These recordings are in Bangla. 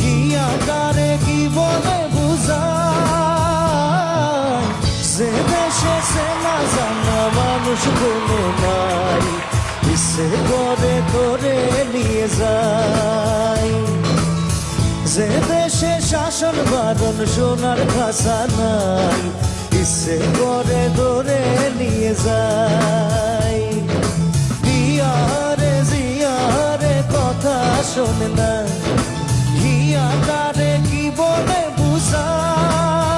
হিয়াটারে কি বলে বুঝাই, যে দেশে সে না জানা মানুষ কোনো নাই, ইচ্ছে করে করে নিয়ে যায়। যে দেশে শাসন বারণ সোনার খাসা নাই, ইচ্ছে করে ধরে নিয়ে যায়। বিয়ারে জিয়ারে কথা শোনে না, হিয়াটারে কি বলে বুঝাই,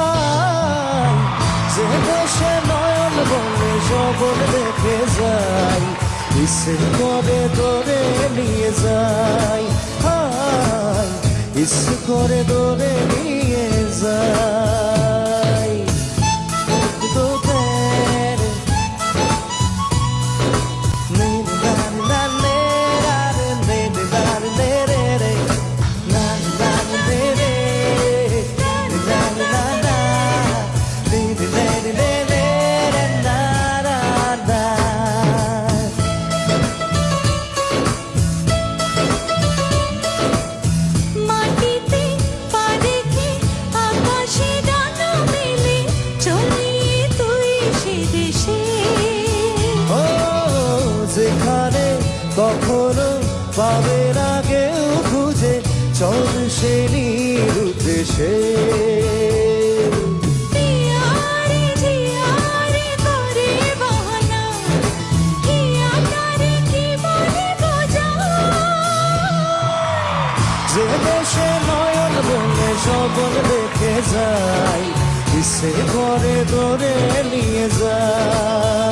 যে দেশে নয়ন বলে সবল দেখে যায়, ইচ্ছে করে ধরে নিয়ে যায়। হায় ইচ্ছে করে ধরে নিয়ে যায়। যেখানে কখনো পাবে না কেউ খুঁজে, চল সে নিরুদ্দেশে। যে দেশে নয়ন বলে সবল দেখে যায়, ইচ্ছে করে ধরে নিয়ে যায়।